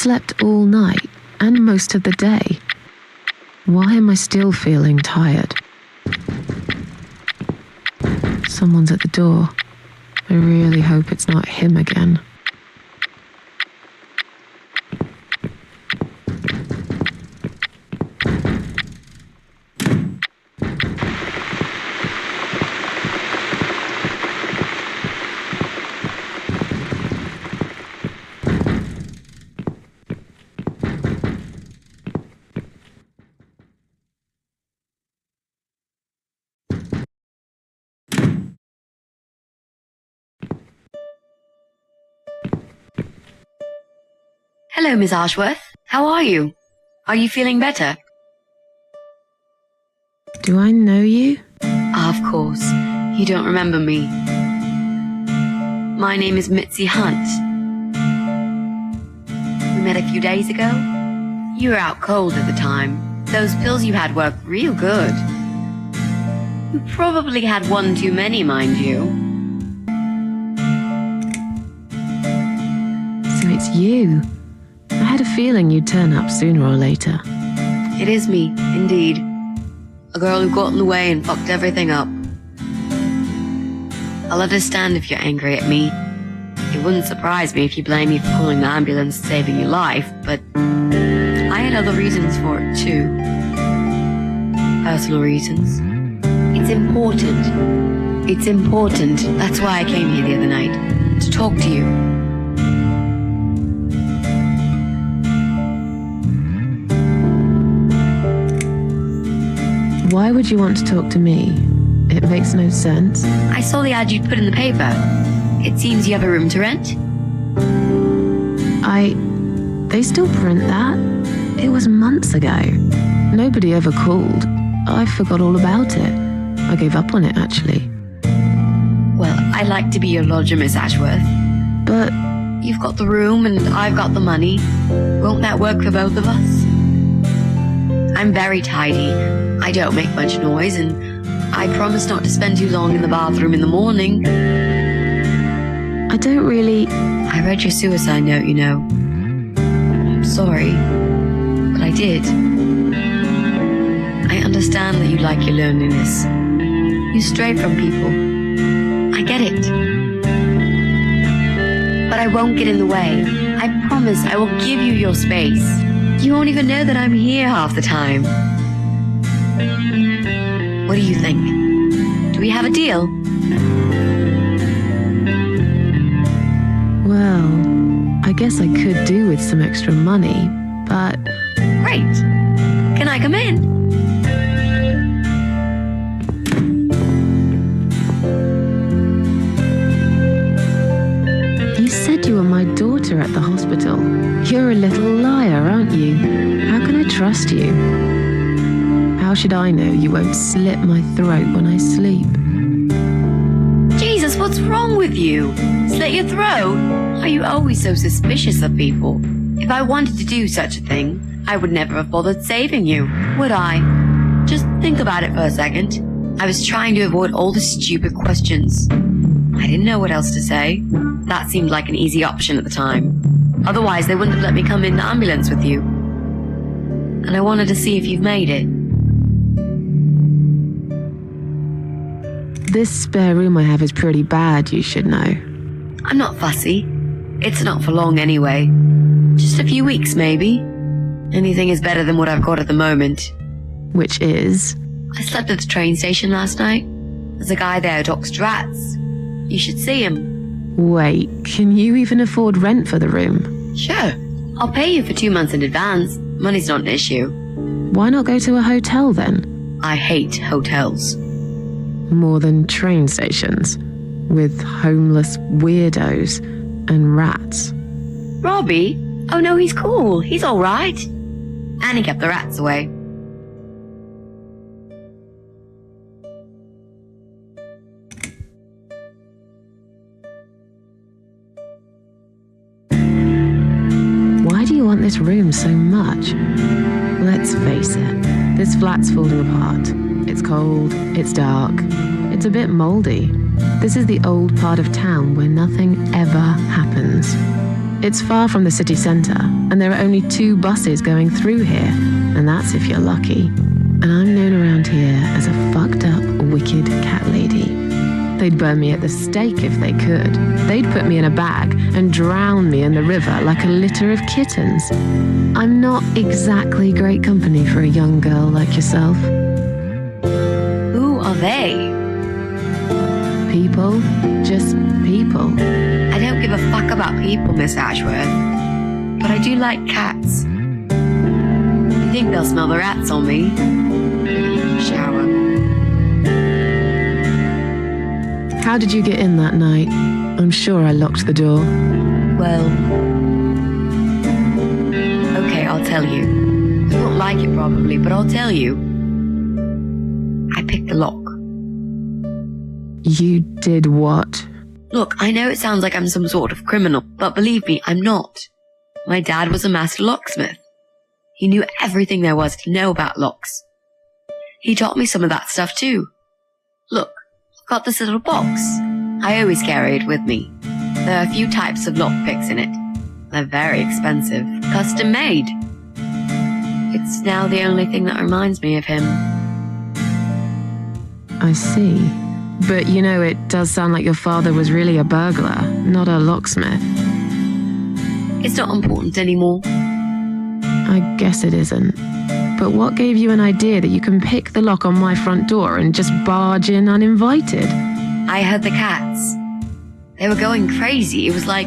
slept all night and most of the day. Why am I still feeling tired? Someone's at the door. I really hope it's not him again. Hello, Miss Ashworth. How are you? Are you feeling better? Do I know you? Of course. You don't remember me. My name is Mitzi Hunt. We met a few days ago. You were out cold at the time. Those pills you had worked real good. You probably had one too many, mind you. So it's you. I had a feeling you'd turn up sooner or later. It is me, indeed. A girl who got in the way and fucked everything up. I'll understand if you're angry at me. It wouldn't surprise me if you blame me for calling the ambulance and saving your life, but I had other reasons for it too. Personal reasons. It's important. It's important. That's why I came here the other night. To talk to you. Why would you want to talk to me? It makes no sense. I saw the ad you'd put in the paper. It seems you have a room to rent. They still print that? It was months ago. Nobody ever called. I forgot all about it. I gave up on it, actually. Well, I'd like to be your lodger, Miss Ashworth. But you've got the room and I've got the money. Won't that work for both of us? I'm very tidy. I don't make much noise, and I promise not to spend too long in the bathroom in the morning. I don't really... I read your suicide note, you know. I'm sorry, but I did. I understand that you like your loneliness. You stray from people. I get it. But I won't get in the way. I promise I will give you your space. You won't even know that I'm here half the time. What do you think? Do we have a deal? Well, I guess I could do with some extra money, but... Great. Can I come in? You said you were my daughter at the hospital. You're a little liar, aren't you? How can I trust you? How should I know you won't slit my throat when I sleep? Jesus, what's wrong with you? Slit your throat? Are you always so suspicious of people? If I wanted to do such a thing, I would never have bothered saving you, would I? Just think about it for a second. I was trying to avoid all the stupid questions. I didn't know what else to say. That seemed like an easy option at the time. Otherwise, they wouldn't have let me come in the ambulance with you. And I wanted to see if you've made it. This spare room I have is pretty bad, you should know. I'm not fussy. It's not for long anyway. Just a few weeks, maybe. Anything is better than what I've got at the moment. Which is? I slept at the train station last night. There's a guy there who talks rats. You should see him. Wait, can you even afford rent for the room? Sure. I'll pay you for 2 months in advance. Money's not an issue. Why not go to a hotel then? I hate hotels. More than train stations, with homeless weirdos and rats. Robbie? Oh no, he's cool. He's all right. And he kept the rats away. Why do you want this room so much? Let's face it, this flat's falling apart. It's cold, it's dark, it's a bit moldy. This is the old part of town where nothing ever happens. It's far from the city centre, and there are only 2 buses going through here, and that's if you're lucky. And I'm known around here as a fucked up, wicked cat lady. They'd burn me at the stake if they could. They'd put me in a bag and drown me in the river like a litter of kittens. I'm not exactly great company for a young girl like yourself. Who are they? People, just people. I don't give a fuck about people, Miss Ashworth. But I do like cats. You think they'll smell the rats on me? Shower. How did you get in that night? I'm sure I locked the door. Well, okay, I'll tell you. You won't like it probably, but I'll tell you. I picked the lock. You did what? Look, I know it sounds like I'm some sort of criminal, but believe me, I'm not. My dad was a master locksmith. He knew everything there was to know about locks. He taught me some of that stuff too. Look, I've got this little box. I always carry it with me. There are a few types of lockpicks in it. They're very expensive, custom made. It's now the only thing that reminds me of him. I see. But you know, it does sound like your father was really a burglar, not a locksmith. It's not important anymore. I guess it isn't. But what gave you an idea that you can pick the lock on my front door and just barge in uninvited? I heard the cats. They were going crazy. It was like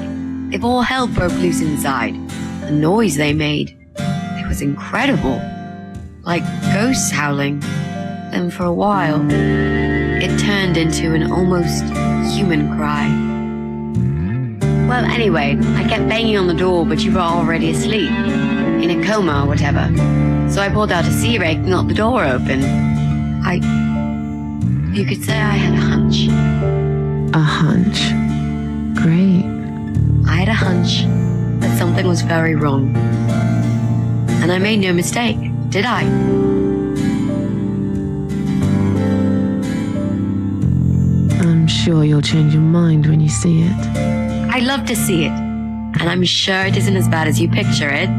if all hell broke loose inside. The noise they made, it was incredible. Like ghosts howling. Then for a while, it turned into an almost human cry. Well, anyway, I kept banging on the door, but you were already asleep, in a coma or whatever. So I pulled out a sea rake and got the door open. You could say I had a hunch. A hunch. Great. I had a hunch that something was very wrong. And I made no mistake, did I? I'm sure you'll change your mind when you see it. I'd love to see it. And I'm sure it isn't as bad as you picture it.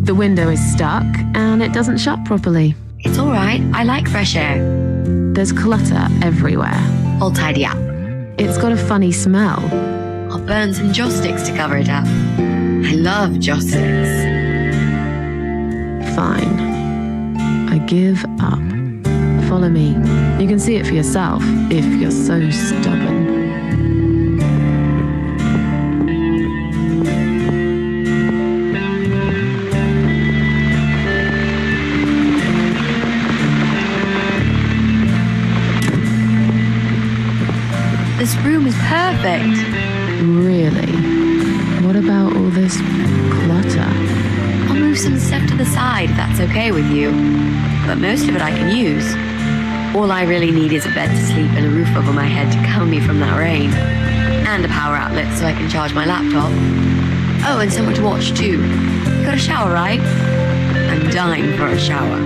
The window is stuck and it doesn't shut properly. It's all right. I like fresh air. There's clutter everywhere. I'll tidy up. It's got a funny smell. I'll burn some joss sticks to cover it up. I love joss sticks. Fine. I give up. Follow me. You can see it for yourself if you're so stubborn. This room is perfect. Really? What about all this clutter? I'll move some stuff to the side if that's okay with you. But most of it I can use. All I really need is a bed to sleep and a roof over my head to cover me from that rain. And a power outlet so I can charge my laptop. Oh, and somewhere to watch too. You got a shower, right? I'm dying for a shower.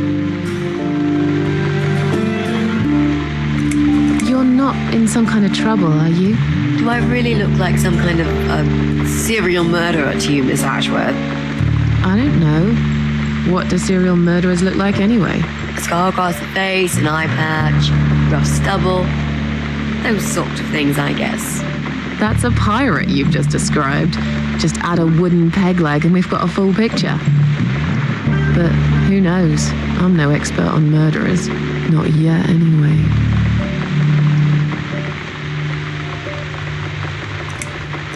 You're not in some kind of trouble, are you? Do I really look like some kind of serial murderer to you, Miss Ashworth? I don't know. What do serial murderers look like anyway? A scar across the face, an eye patch, rough stubble. Those sort of things, I guess. That's a pirate you've just described. Just add a wooden peg leg and we've got a full picture. But who knows? I'm no expert on murderers. Not yet, anyway.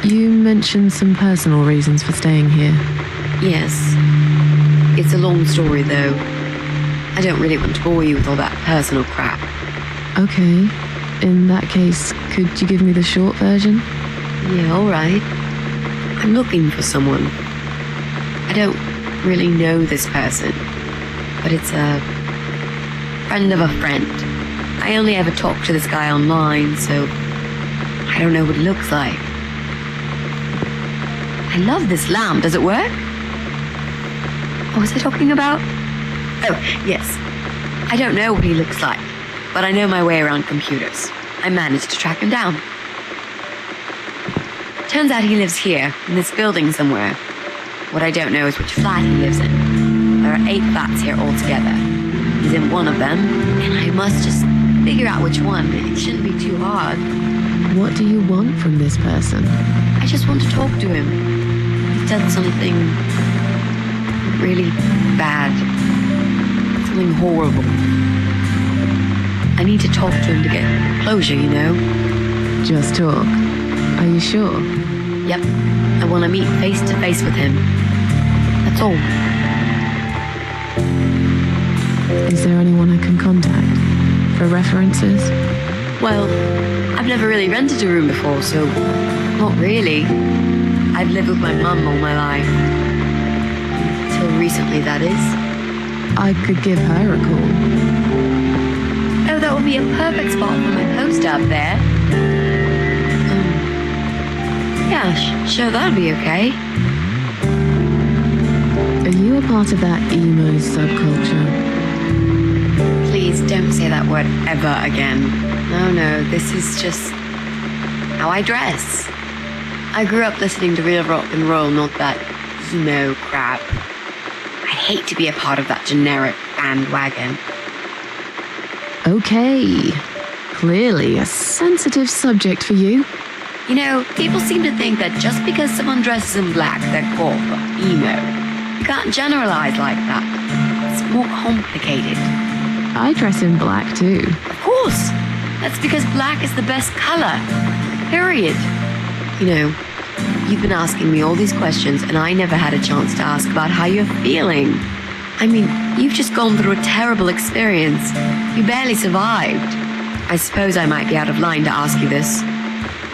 You mentioned some personal reasons for staying here. Yes. It's a long story, though. I don't really want to bore you with all that personal crap. Okay. In that case, could you give me the short version? Yeah, all right. I'm looking for someone. I don't really know this person, but it's a friend of a friend. I only ever talk to this guy online, so I don't know what he looks like. I love this lamp. Does it work? What was I talking about? Oh, yes. I don't know what he looks like, but I know my way around computers. I managed to track him down. Turns out he lives here, in this building somewhere. What I don't know is which flat he lives in. There are 8 flats here altogether. He's in one of them, and I must just figure out which one. It shouldn't be too hard. What do you want from this person? I just want to talk to him. He's done something really bad. Something horrible. I need to talk to him to get closure, you know? Just talk. Are you sure? Yep. I want to meet face to face with him. That's all. Is there anyone I can contact? For references? Well, I've never really rented a room before, so not really. I've lived with my mum all my life. Till recently, that is. I could give her a call. Oh, that would be a perfect spot for my poster up there. Yeah, sure, that would be okay. Are you a part of that emo subculture? Please don't say that word ever again. No, this is just how I dress. I grew up listening to real rock and roll, not that emo crap. I hate to be a part of that generic bandwagon. Okay. Clearly a sensitive subject for you. You know, people seem to think that just because someone dresses in black, they're goth or emo. You can't generalize like that. It's more complicated. I dress in black too. Of course! That's because black is the best color. Period. You know, you've been asking me all these questions and I never had a chance to ask about how you're feeling. I mean, you've just gone through a terrible experience. You barely survived. I suppose I might be out of line to ask you this.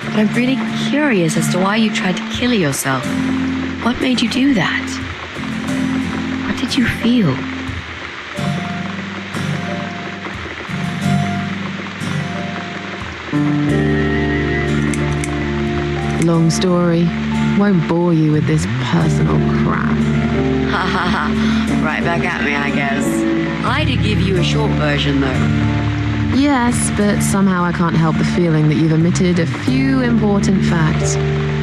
But I'm really curious as to why you tried to kill yourself. What made you do that? What did you feel? Long story. Won't bore you with this personal crap. Ha ha ha. Right back at me, I guess. I did give you a short version, though. Yes, but somehow I can't help the feeling that you've omitted a few important facts.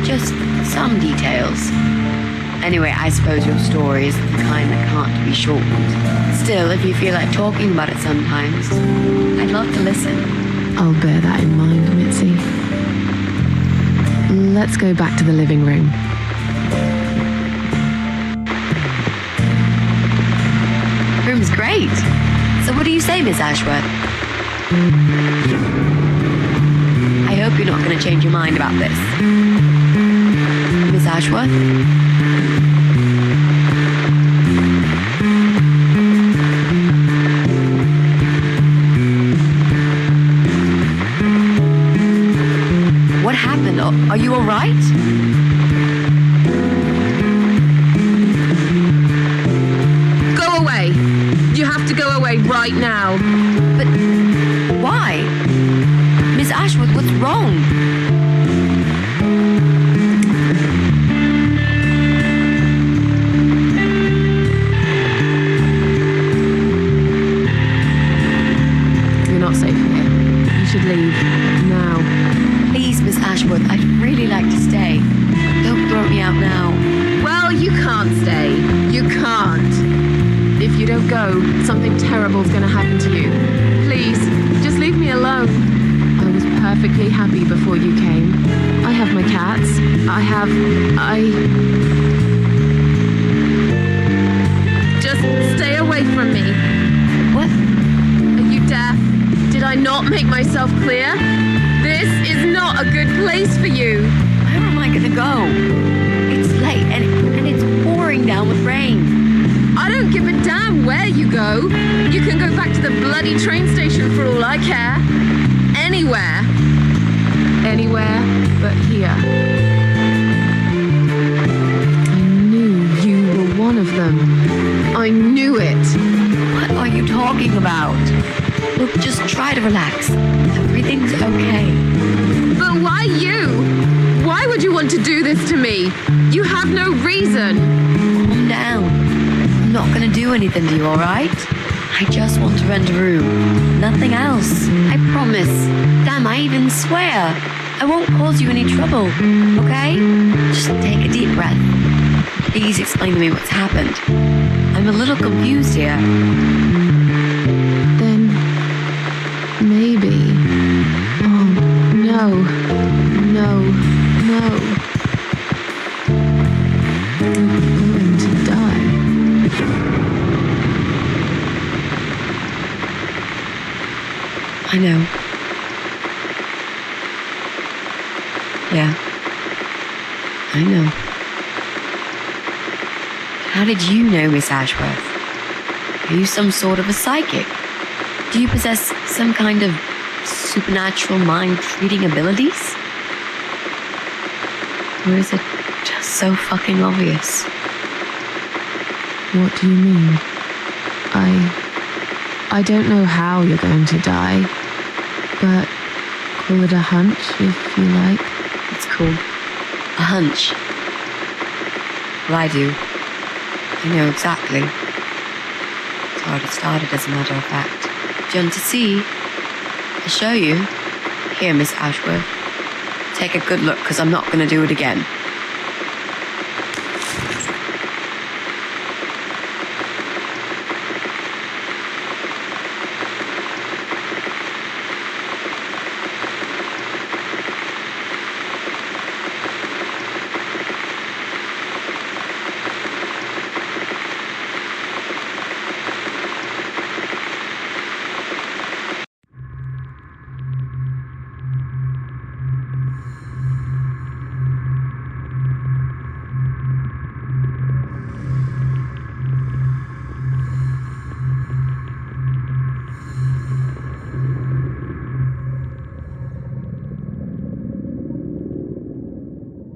Just some details. Anyway, I suppose your story is the kind that can't be shortened. Still, if you feel like talking about it sometimes, I'd love to listen. I'll bear that in mind, Mitzi. Let's go back to the living room. Room's great. So what do you say, Miss Ashworth? I hope you're not going to change your mind about this. Miss Ashworth? What happened? Are you all right? Go away! You have to go away right now. But why? Miss Ashworth, what's wrong? You're not safe here. You should leave. Now. Please, Miss Ashworth, I'd really like to stay. Don't throw me out now. Well, you can't stay. You can't. If you don't go, something terrible's gonna happen to you. Please, just leave me alone. I was perfectly happy before you came. I have my cats. Just stay away from me. What? Are you deaf? Did I not make myself clear? This is not a good place for you. Where am I gonna go? It's late and it's pouring down with rain. I don't give a damn where you go. You can go back to the bloody train station for all I care. Anywhere. Anywhere but here. I knew you were one of them. I knew it. What are you talking about? Look, just try to relax. Everything's okay. But why you? Why would you want to do this to me? You have no reason. Calm down. I'm not gonna do anything to you, alright? I just want to rent a room. Nothing else. I promise. Damn, I even swear. I won't cause you any trouble, okay? Just take a deep breath. Please explain to me what's happened. I'm a little confused here. Then maybe. Oh, no. No. No. I'm going to die. I know. Yeah. I know. How did you know, Miss Ashworth? Are you some sort of a psychic? Do you possess some kind of supernatural mind-reading abilities? Or is it just so fucking obvious? What do you mean? I don't know how you're going to die, but call it a hunch if you like. It's cool. A hunch. Well, I do. I know exactly. It's already started, as a matter of fact. Do you want to see? I'll show you. Here, Miss Ashworth. Take a good look, because I'm not going to do it again.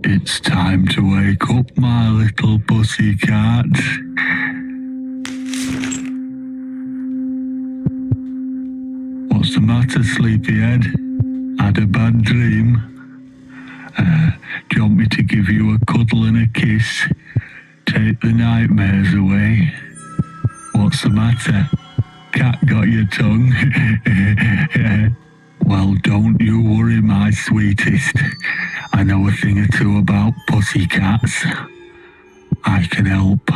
It's time to wake up, my little pussycat. What's the matter, sleepyhead? Had a bad dream? Do you want me to give you a cuddle and a kiss? Take the nightmares away? What's the matter? Cat got your tongue? Well, don't you worry, my sweetest. I know a thing or two about pussycats. I can help.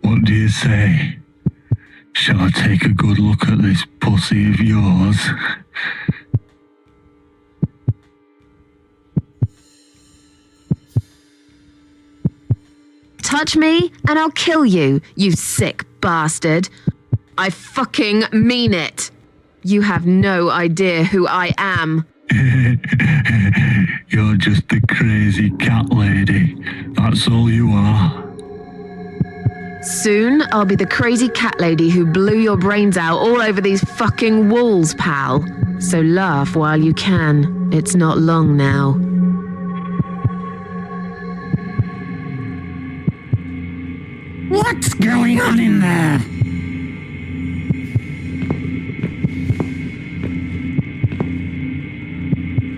What do you say? Shall I take a good look at this pussy of yours? Touch me and I'll kill you, you sick bastard. I fucking mean it. You have no idea who I am. You're just a crazy cat lady. That's all you are. Soon, I'll be the crazy cat lady who blew your brains out all over these fucking walls, pal. So laugh while you can. It's not long now. What's going on in there?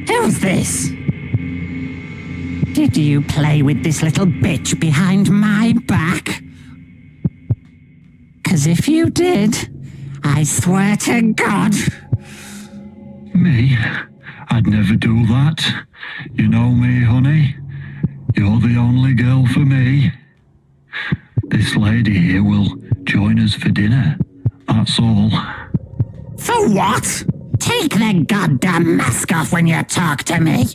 Who's this? Did you play with this little bitch behind my back? 'Cause if you did, I swear to God. Me? I'd never do that. You know me, honey. You're the only girl for me. This lady here will join us for dinner. That's all. For what? Take the goddamn mask off when you talk to me.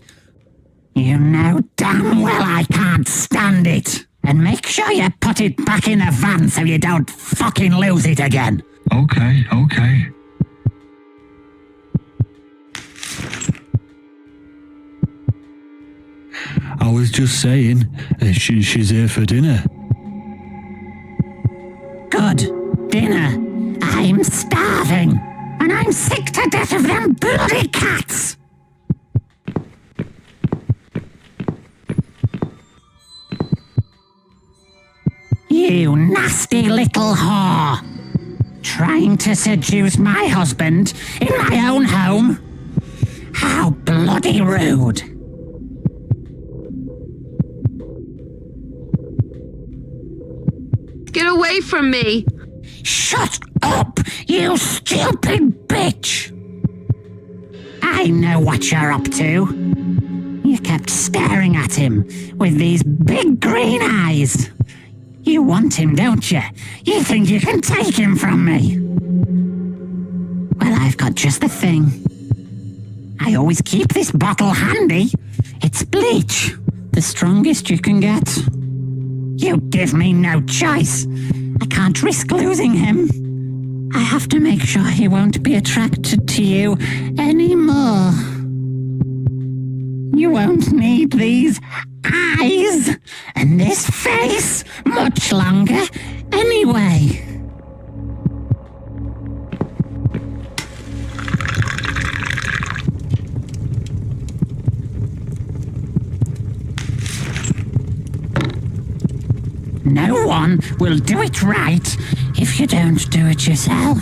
You know damn well I can't stand it. And make sure you put it back in the van so you don't fucking lose it again. Okay. I was just saying, she's here for dinner. Good. Dinner. I'm starving. And I'm sick to death of them bloody cats. You nasty little whore. Trying to seduce my husband in my own home? How bloody rude. Get away from me! Shut up, you stupid bitch! I know what you're up to. You kept staring at him with these big green eyes. You want him, don't you? You think you can take him from me? Well, I've got just the thing. I always keep this bottle handy. It's bleach, the strongest you can get. You give me no choice. I can't risk losing him. I have to make sure he won't be attracted to you anymore. You won't need these eyes and this face much longer anyway. No one will do it right if you don't do it yourself.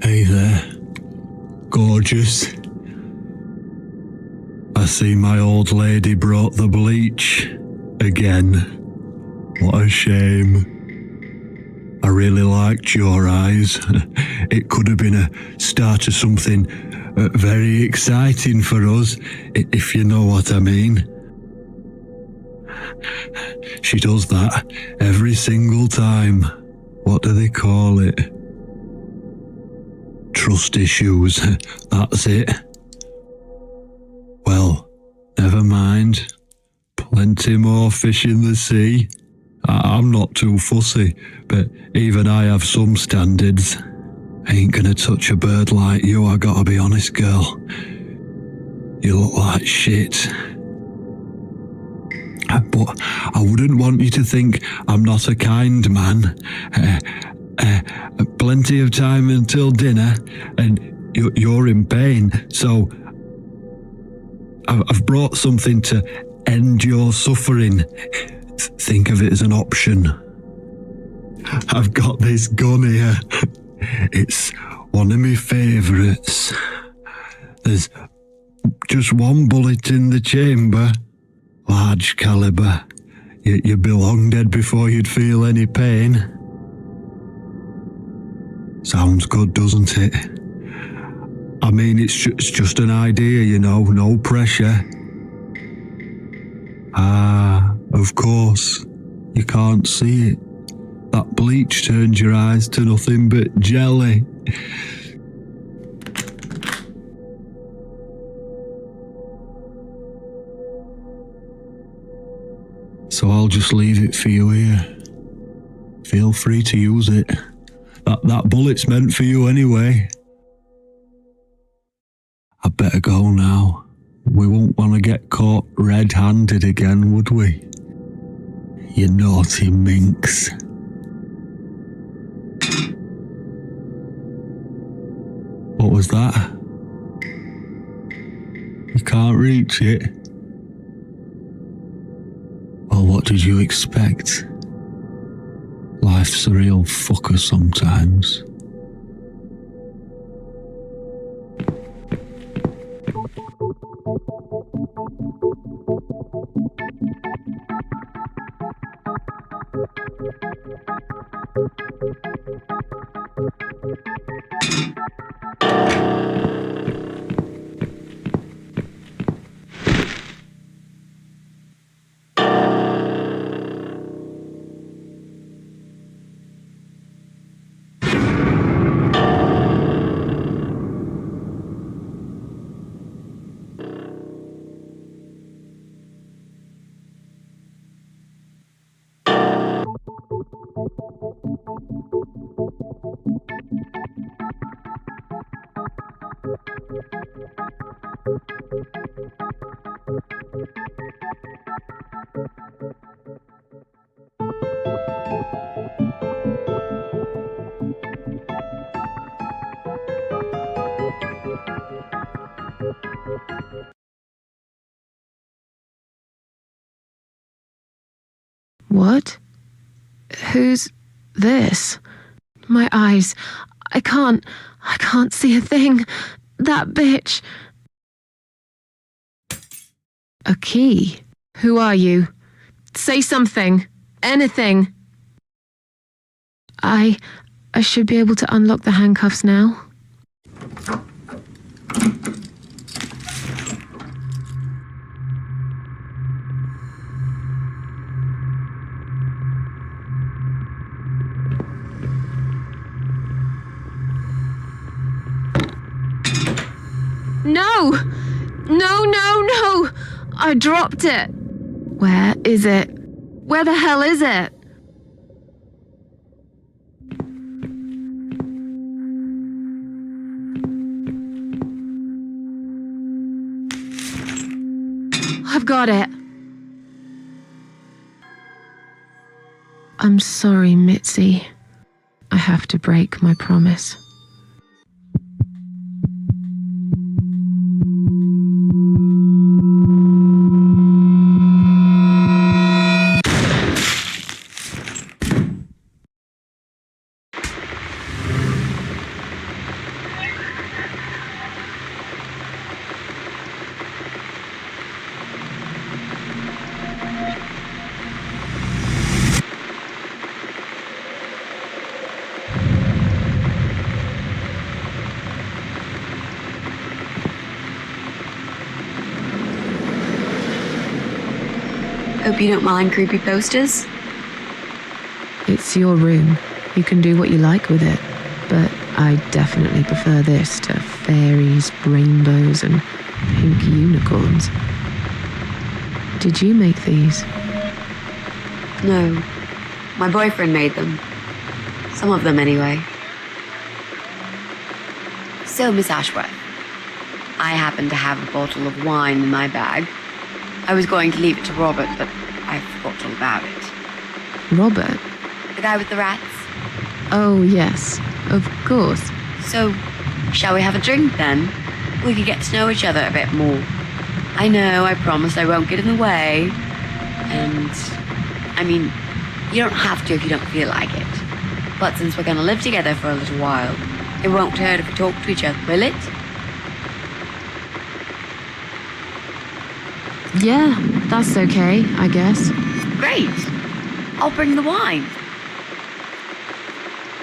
Hey there, gorgeous. I see my old lady brought the bleach again. What a shame. I really liked your eyes. It could have been a start of something very exciting for us, if you know what I mean. She does that every single time. What do they call it? Trust issues, that's it. Well, never mind. Plenty more fish in the sea. I'm not too fussy, but even I have some standards. I ain't gonna touch a bird like you, I gotta be honest, girl. You look like shit. But I wouldn't want you to think I'm not a kind man. Plenty of time until dinner, and you're in pain, so I've brought something to end your suffering. Think of it as an option. I've got this gun here. It's one of my favourites. There's just one bullet in the chamber. Large caliber. You'd be long dead before you'd feel any pain. Sounds good, doesn't it? I mean, it's just an idea, you know, no pressure. Ah, of course. You can't see it. That bleach turns your eyes to nothing but jelly. So I'll just leave it for you here. Feel free to use it. That bullet's meant for you anyway. I'd better go now. We won't want to get caught red-handed again, would we? You naughty minx. What was that? You can't reach it? Well, what did you expect? Life's a real fucker sometimes. What? Who's this? My eyes. I can't see a thing. That bitch. A key? Who are you? Say something. Anything. I should be able to unlock the handcuffs now. No! No, no, no! I dropped it. Where is it? Where the hell is it? I've got it. I'm sorry, Mitzi. I have to break my promise. Hope you don't mind creepy posters. It's your room. You can do what you like with it. But I definitely prefer this to fairies, rainbows, and pink unicorns. Did you make these? No. My boyfriend made them. Some of them, anyway. So, Miss Ashworth, I happen to have a bottle of wine in my bag. I was going to leave it to Robert, but I forgot all about it. Robert? The guy with the rats? Oh, yes. Of course. So, shall we have a drink then? We could get to know each other a bit more. I know, I promised I won't get in the way. And, I mean, you don't have to if you don't feel like it. But since we're going to live together for a little while, it won't hurt if we talk to each other, will it? Yeah, that's okay, I guess. Great. I'll bring the wine.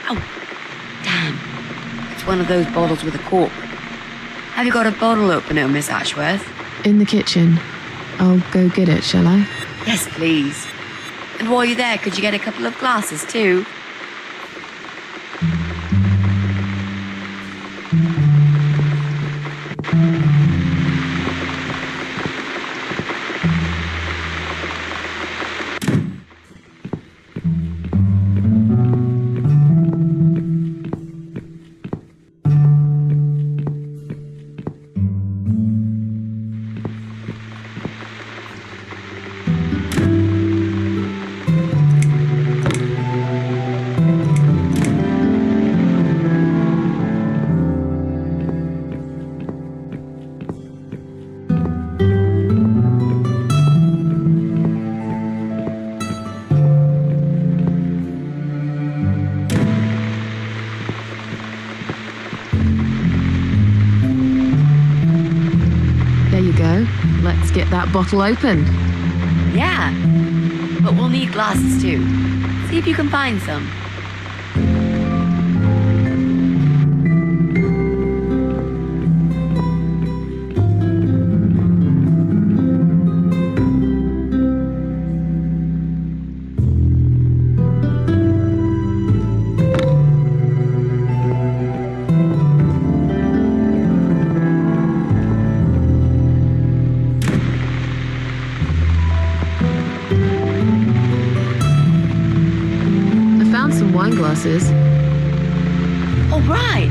Oh, damn. It's one of those bottles with a cork. Have you got a bottle opener, Miss Ashworth? In the kitchen. I'll go get it, shall I? Yes, please. And while you're there, could you get a couple of glasses too? Let's get that bottle open. Yeah, but we'll need glasses too. See if you can find some. Some wine glasses. All right,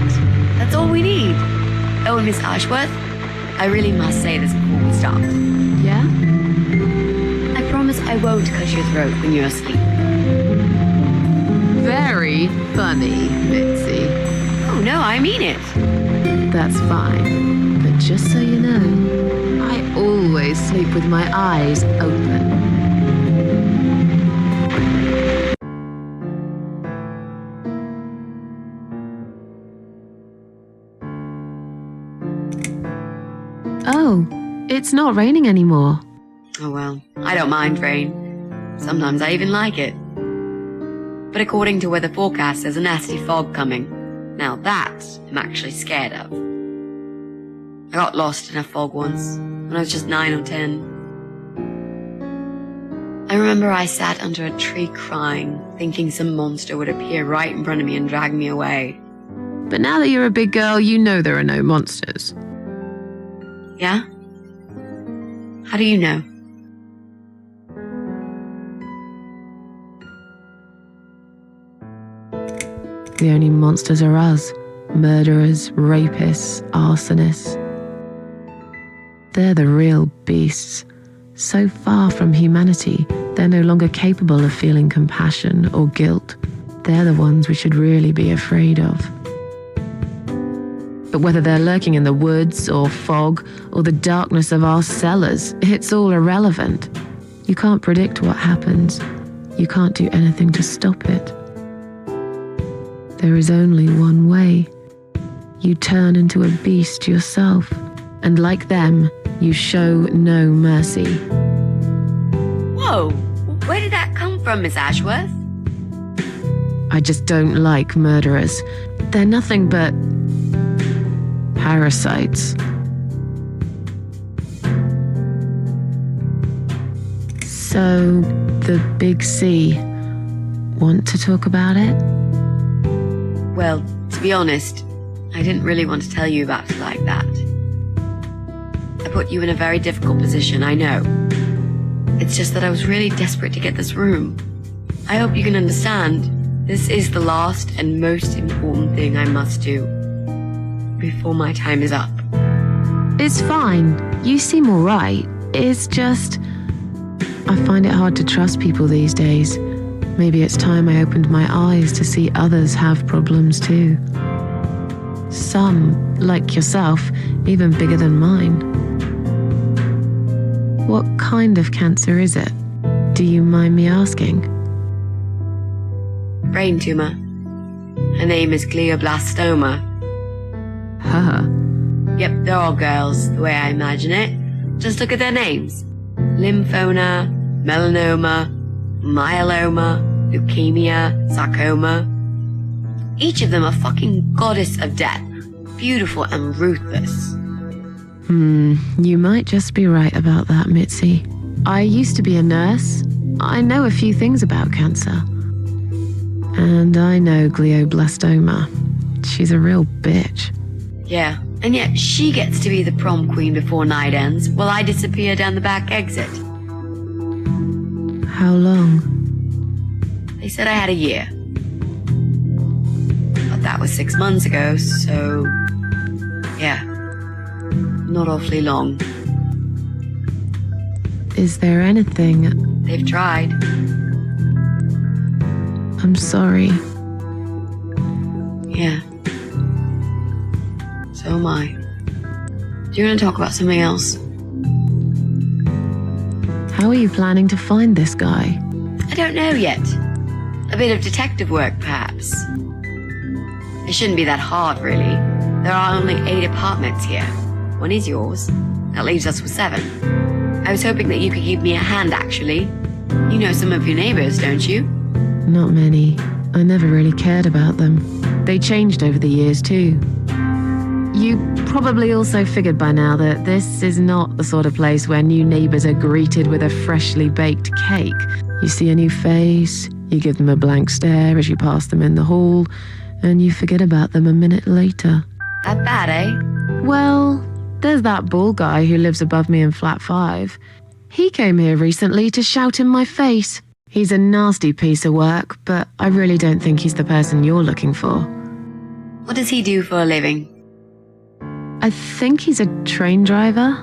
that's all we need. Oh, Miss Ashworth, I really must say this before we start. Yeah? I promise I won't cut your throat when you're asleep. Very funny, Mitzi. Oh no, I mean it. That's fine. But just so you know, I always sleep with my eyes open. Oh, it's not raining anymore. Oh well, I don't mind rain. Sometimes I even like it. But according to weather forecast, there's a nasty fog coming. Now that I'm actually scared of. I got lost in a fog once, when I was just 9 or 10. I remember I sat under a tree crying, thinking some monster would appear right in front of me and drag me away. But now that you're a big girl, you know there are no monsters. Yeah? How do you know? The only monsters are us. Murderers, rapists, arsonists. They're the real beasts. So far from humanity, they're no longer capable of feeling compassion or guilt. They're the ones we should really be afraid of. But whether they're lurking in the woods or fog or the darkness of our cellars, it's all irrelevant. You can't predict what happens. You can't do anything to stop it. There is only one way. You turn into a beast yourself, and like them, you show no mercy. Whoa! Where did that come from, Miss Ashworth? I just don't like murderers. They're nothing but parasites. So, the big C. Want to talk about it? Well, to be honest, I didn't really want to tell you about it like that. I put you in a very difficult position, I know. It's just that I was really desperate to get this room. I hope you can understand. This is the last and most important thing I must do before my time is up. It's fine. You seem alright. It's just, I find it hard to trust people these days. Maybe it's time I opened my eyes to see others have problems too. Some, like yourself, even bigger than mine. What kind of cancer is it? Do you mind me asking? Brain tumor. Her name is glioblastoma. Huh. Yep, they're all girls, the way I imagine it. Just look at their names. Lymphoma, melanoma, myeloma, leukemia, sarcoma. Each of them a fucking goddess of death. Beautiful and ruthless. You might just be right about that, Mitzi. I used to be a nurse. I know a few things about cancer. And I know glioblastoma. She's a real bitch. Yeah, and yet she gets to be the prom queen before night ends, while I disappear down the back exit. How long? They said I had a year. But that was 6 months ago, so... yeah. Not awfully long. Is there anything? They've tried. I'm sorry. Yeah. So am I. Do you want to talk about something else? How are you planning to find this guy? I don't know yet. A bit of detective work, perhaps. It shouldn't be that hard, really. There are only 8 apartments here. 1 is yours. That leaves us with 7. I was hoping that you could give me a hand, actually. You know some of your neighbors, don't you? Not many. I never really cared about them. They changed over the years, too. You probably also figured by now that this is not the sort of place where new neighbors are greeted with a freshly baked cake. You see a new face, you give them a blank stare as you pass them in the hall, and you forget about them a minute later. That bad, eh? Well, there's that bald guy who lives above me in flat 5. He came here recently to shout in my face. He's a nasty piece of work, but I really don't think he's the person you're looking for. What does he do for a living? I think he's a train driver.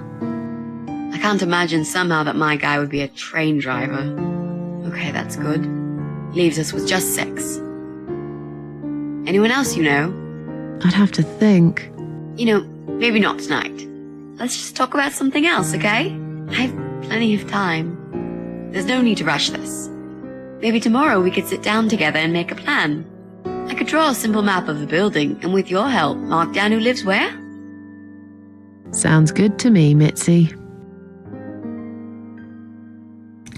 I can't imagine somehow that my guy would be a train driver. Okay, that's good. Leaves us with just 6. Anyone else you know? I'd have to think. Maybe not tonight. Let's just talk about something else, okay? I have plenty of time. There's no need to rush this. Maybe tomorrow we could sit down together and make a plan. I could draw a simple map of the building, and with your help, mark down who lives where. Sounds good to me, Mitzi.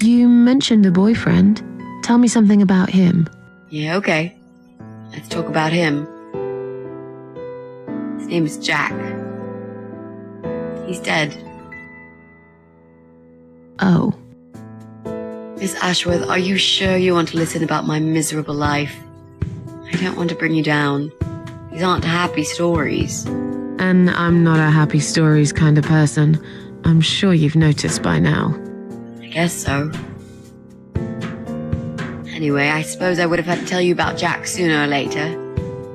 You mentioned a boyfriend. Tell me something about him. Yeah, okay. Let's talk about him. His name is Jack. He's dead. Oh. Miss Ashworth, are you sure you want to listen about my miserable life? I don't want to bring you down. These aren't happy stories. And I'm not a happy stories kind of person. I'm sure you've noticed by now. I guess so. Anyway, I suppose I would have had to tell you about Jack sooner or later.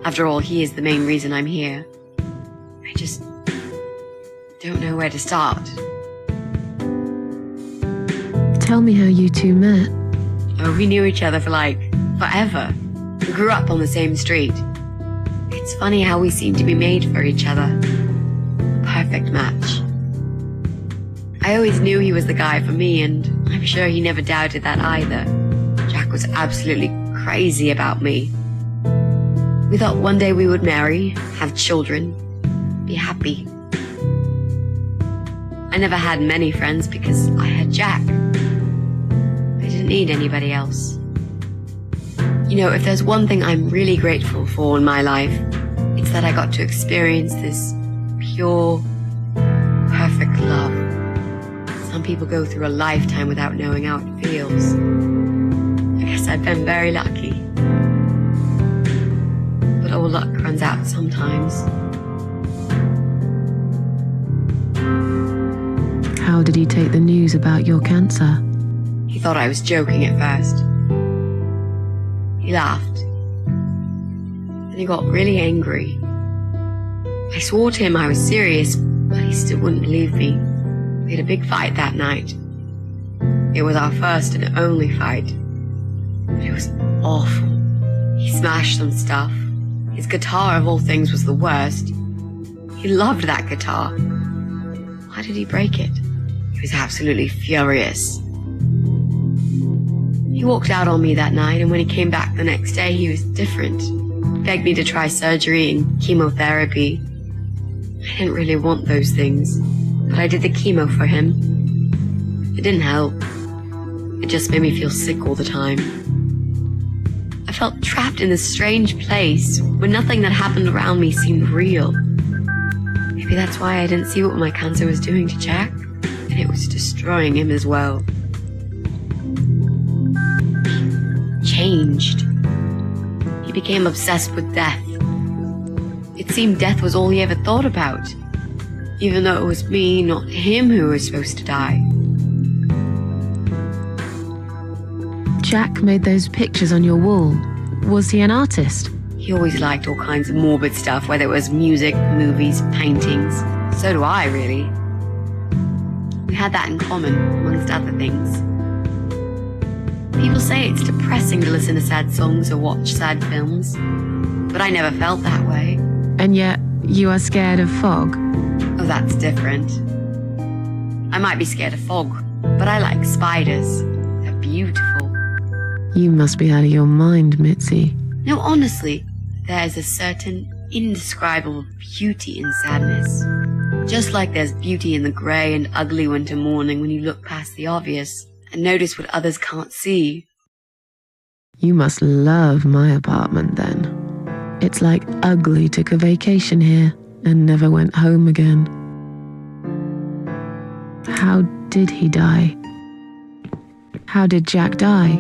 After all, he is the main reason I'm here. I just don't know where to start. Tell me how you two met. Oh, we knew each other for forever. We grew up on the same street. It's funny how we seem to be made for each other. A perfect match. I always knew he was the guy for me, and I'm sure he never doubted that either. Jack was absolutely crazy about me. We thought one day we would marry, have children, be happy. I never had many friends because I had Jack. I didn't need anybody else. If there's one thing I'm really grateful for in my life, it's that I got to experience this pure, perfect love. Some people go through a lifetime without knowing how it feels. I guess I've been very lucky. But all luck runs out sometimes. How did he take the news about your cancer? He thought I was joking at first. He laughed. Then he got really angry. I swore to him I was serious, but he still wouldn't believe me. We had a big fight that night. It was our first and only fight. But it was awful. He smashed some stuff. His guitar, of all things, was the worst. He loved that guitar. Why did he break it? He was absolutely furious. He walked out on me that night, and when he came back the next day, he was different. He begged me to try surgery and chemotherapy. I didn't really want those things, but I did the chemo for him. It didn't help. It just made me feel sick all the time. I felt trapped in this strange place where nothing that happened around me seemed real. Maybe that's why I didn't see what my cancer was doing to Jack, and it was destroying him as well. Changed. He became obsessed with death. It seemed death was all he ever thought about, even though it was me, not him, who was supposed to die. Jack made those pictures on your wall. Was he an artist? He always liked all kinds of morbid stuff, whether it was music, movies, paintings. So do I, really. We had that in common, amongst other things. People say it's depressing to listen to sad songs or watch sad films, but I never felt that way. And yet, you are scared of fog. Oh, that's different. I might be scared of fog, but I like spiders. They're beautiful. You must be out of your mind, Mitzi. No, honestly, there is a certain indescribable beauty in sadness. Just like there's beauty in the grey and ugly winter morning when you look past the obvious and notice what others can't see. You must love my apartment then. It's like Ugly took a vacation here and never went home again. How did he die? How did Jack die?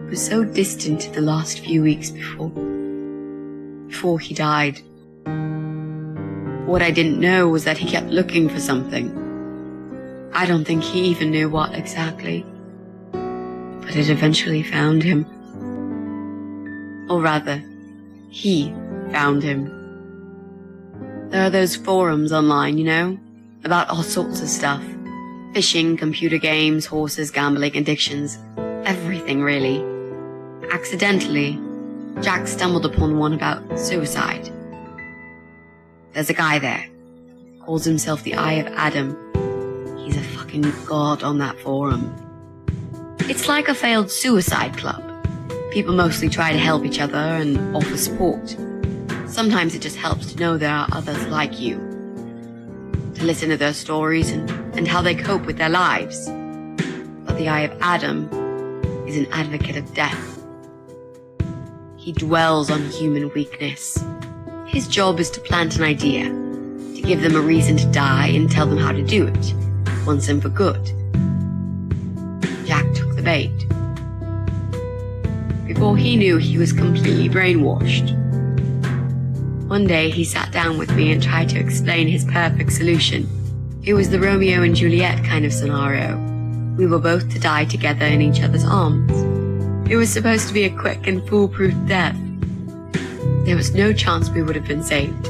It was so distant the last few weeks before he died. What I didn't know was that he kept looking for something. I don't think he even knew what exactly. But it eventually found him. Or rather, he found him. There are those forums online, about all sorts of stuff. Fishing, computer games, horses, gambling, addictions. Everything, really. Accidentally, Jack stumbled upon one about suicide. There's a guy there. Calls himself the Eye of Adam. He's a fucking god on that forum. It's like a failed suicide club. People mostly try to help each other and offer support. Sometimes it just helps to know there are others like you. To listen to their stories and how they cope with their lives. But the Eye of Adam is an advocate of death. He dwells on human weakness. His job is to plant an idea, to give them a reason to die and tell them how to do it, once and for good. Jack took the bait. Before he knew, he was completely brainwashed. One day he sat down with me and tried to explain his perfect solution. It was the Romeo and Juliet kind of scenario. We were both to die together in each other's arms. It was supposed to be a quick and foolproof death. There was no chance we would have been saved.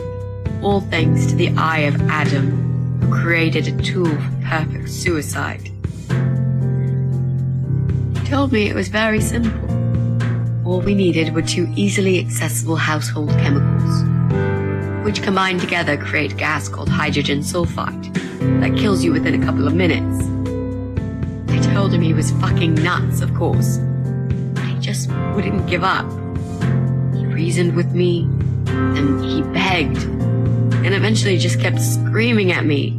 All thanks to the Eye of Adam, who created a tool for perfect suicide. He told me it was very simple. All we needed were 2 easily accessible household chemicals, which combined together create a gas called hydrogen sulfide that kills you within a couple of minutes. I told him he was fucking nuts, of course, but he just wouldn't give up. He reasoned with me, and he begged, and eventually just kept screaming at me.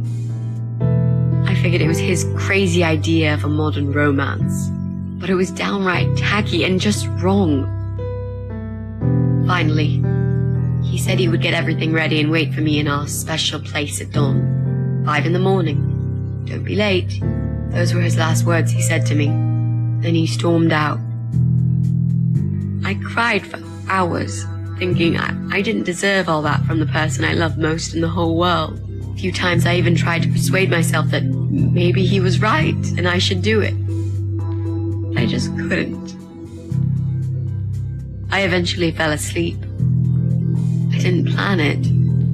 I figured it was his crazy idea of a modern romance, but it was downright tacky and just wrong. Finally, he said he would get everything ready and wait for me in our special place at dawn, 5 a.m. Don't be late. Those were his last words he said to me. Then he stormed out. I cried for hours, thinking I didn't deserve all that from the person I loved most in the whole world. A few times I even tried to persuade myself that maybe he was right and I should do it. I just couldn't. I eventually fell asleep. I didn't plan it.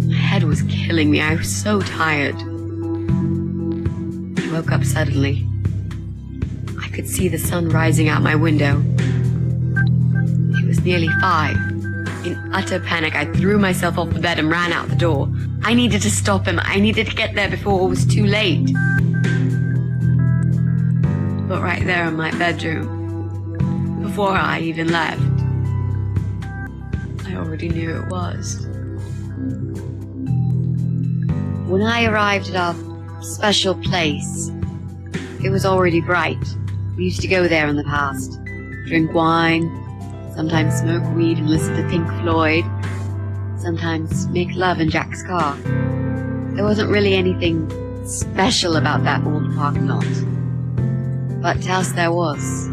My head was killing me. I was so tired. I woke up suddenly. I could see the sun rising out my window. It was nearly 5. In utter panic, I threw myself off the bed and ran out the door. I needed to stop him. I needed to get there before it was too late. But right there in my bedroom, before I even left, I already knew it was. When I arrived at our special place, it was already bright. We used to go there in the past, drink wine, sometimes smoke weed and listen to Pink Floyd, sometimes make love in Jack's car. There wasn't really anything special about that old parking lot. But to us there was.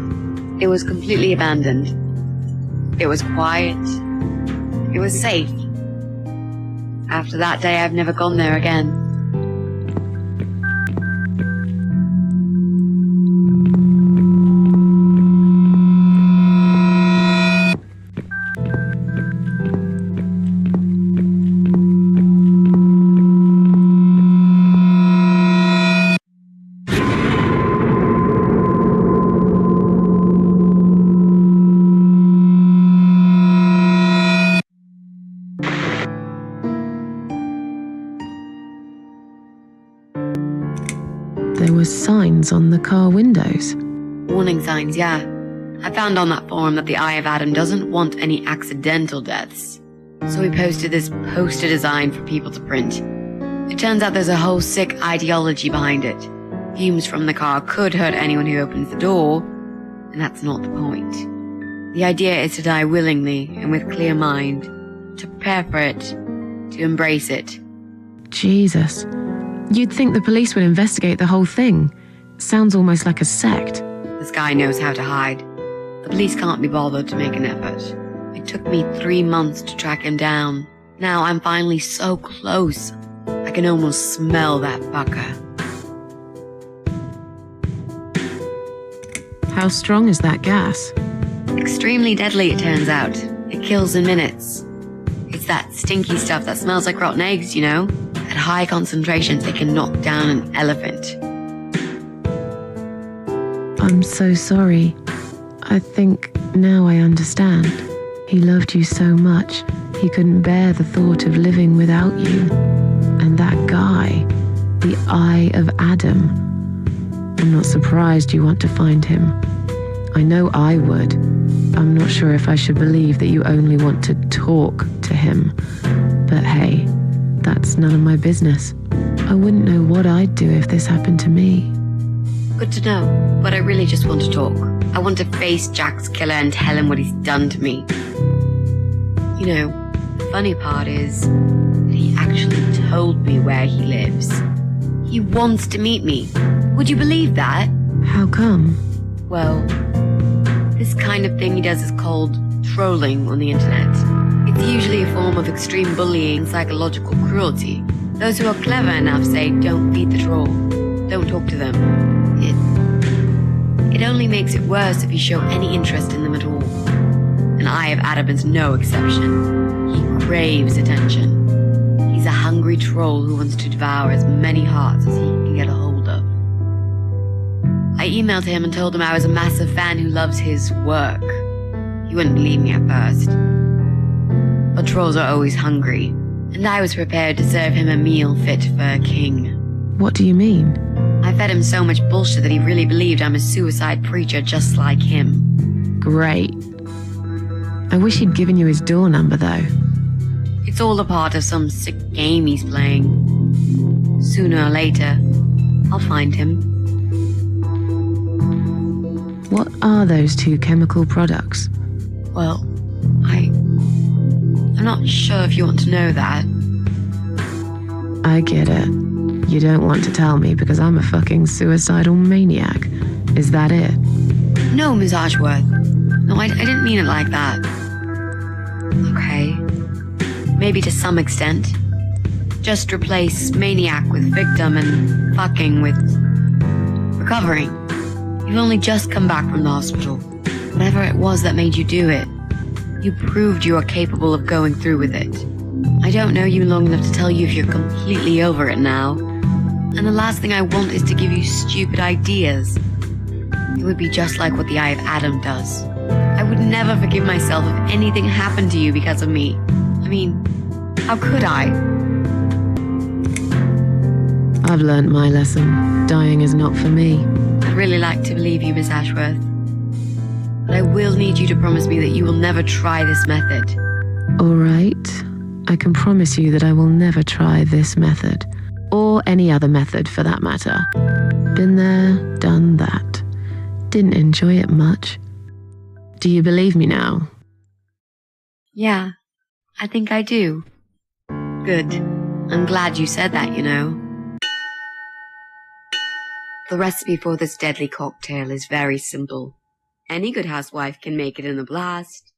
It was completely abandoned. It was quiet. It was safe. After that day, I've never gone there again. There were signs on the car windows. Warning signs, yeah. I found on that forum that the Eye of Adam doesn't want any accidental deaths. So he posted this poster design for people to print. It turns out there's a whole sick ideology behind it. Fumes from the car could hurt anyone who opens the door, and that's not the point. The idea is to die willingly and with clear mind, to prepare for it, to embrace it. Jesus. You'd think the police would investigate the whole thing. Sounds almost like a sect. This guy knows how to hide. The police can't be bothered to make an effort. It took me 3 months to track him down. Now I'm finally so close. I can almost smell that fucker. How strong is that gas? Extremely deadly, it turns out. It kills in minutes. It's that stinky stuff that smells like rotten eggs, you know? At high concentrations, it can knock down an elephant. I'm so sorry. I think Now I understand. He loved you so much, he couldn't bear the thought of living without you. And that guy, the Eye of Adam. I'm not surprised you want to find him. I know I would. I'm not sure if I should believe that you only want to talk to him. But hey, that's none of my business. I wouldn't know what I'd do if this happened to me. Good to know, but I really just want to talk. I want to face Jack's killer and tell him what he's done to me. You know, the funny part is that he actually told me where he lives. He wants to meet me. Would you believe that? How come? Well, this kind of thing he does is called trolling on the internet. It's usually a form of extreme bullying, psychological cruelty. Those who are clever enough say, don't feed the troll. Don't talk to them. It only makes it worse if you show any interest in them at all. And Eye of Adam is no exception. He craves attention. He's a hungry troll who wants to devour as many hearts as he can get a hold of. I emailed him and told him I was a massive fan who loves his work. He wouldn't believe me at first. But trolls are always hungry, and I was prepared to serve him a meal fit for a king. What do you mean? I fed him so much bullshit that he really believed I'm a suicide preacher just like him. Great. I wish he'd given you his door number, though. It's all a part of some sick game he's playing. Sooner or later, I'll find him. What are those two chemical products? Well, I'm not sure if you want to know that. I get it. You don't want to tell me because I'm a fucking suicidal maniac. Is that it? No, Miss Ashworth. No, I didn't mean it like that. Okay. Maybe to some extent. Just replace maniac with victim and fucking with recovering. You've only just come back from the hospital. Whatever it was that made you do it, you proved you are capable of going through with it. I don't know you long enough to tell you if you're completely over it now. And the last thing I want is to give you stupid ideas. It would be just like what the Eye of Adam does. I would never forgive myself if anything happened to you because of me. I mean, how could I? I've learned my lesson. Dying is not for me. I'd really like to believe you, Miss Ashworth. But I will need you to promise me that you will never try this method. All right. I can promise you that I will never try this method. Or any other method for that matter. Been there, done that. Didn't enjoy it much. Do you believe me now? Yeah, I think I do. Good. I'm glad you said that, you know. The recipe for this deadly cocktail is very simple. Any good housewife can make it in a blast.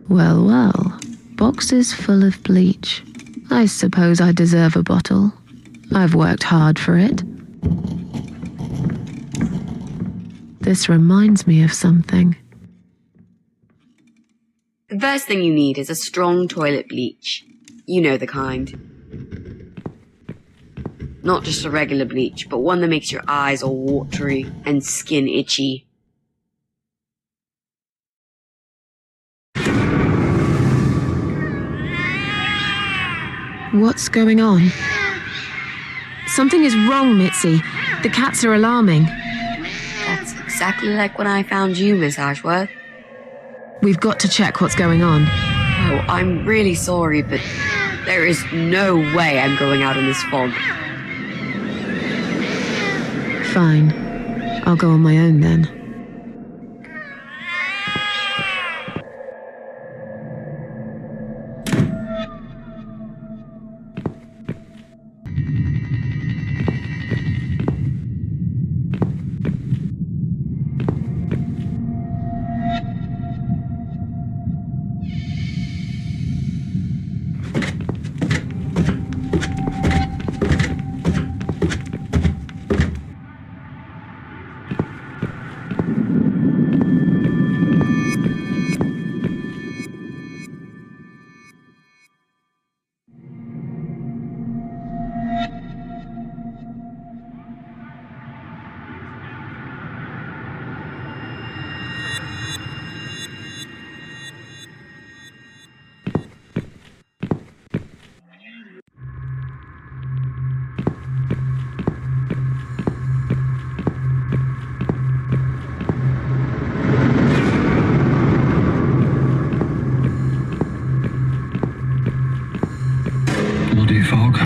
Well, well. Boxes full of bleach. I suppose I deserve a bottle. I've worked hard for it. This reminds me of something. The first thing you need is a strong toilet bleach. You know the kind. Not just a regular bleach, but one that makes your eyes all watery and skin itchy. What's going on? Something is wrong, Mitzi. The cats are alarming. That's exactly like when I found you, Miss Ashworth. We've got to check what's going on. Oh, I'm really sorry, but there is no way I'm going out in this fog. Fine. I'll go on my own then. Bloody fog.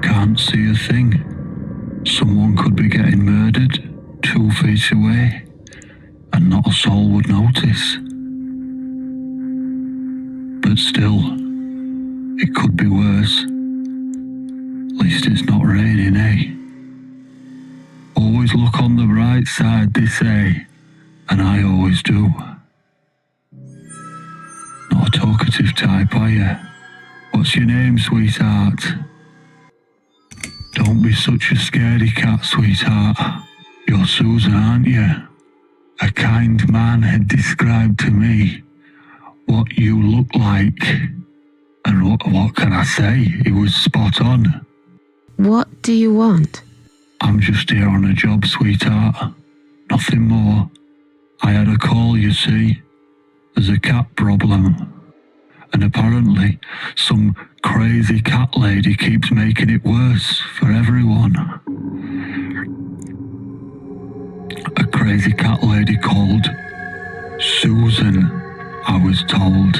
Can't see a thing. Someone could be getting murdered 2 feet away, and not a soul would notice. But still, it could be worse. At least it's not raining, eh? Always look on the bright side, they say, and I always do. Not a talkative type, are you? What's your name, sweetheart? Don't be such a scaredy cat, sweetheart. You're Susan, aren't you? A kind man had described to me what you look like. And what can I say? He was spot on. What do you want? I'm just here on a job, sweetheart. Nothing more. I had a call, you see. There's a cat problem. And apparently, some crazy cat lady keeps making it worse for everyone. A crazy cat lady called Susan, I was told.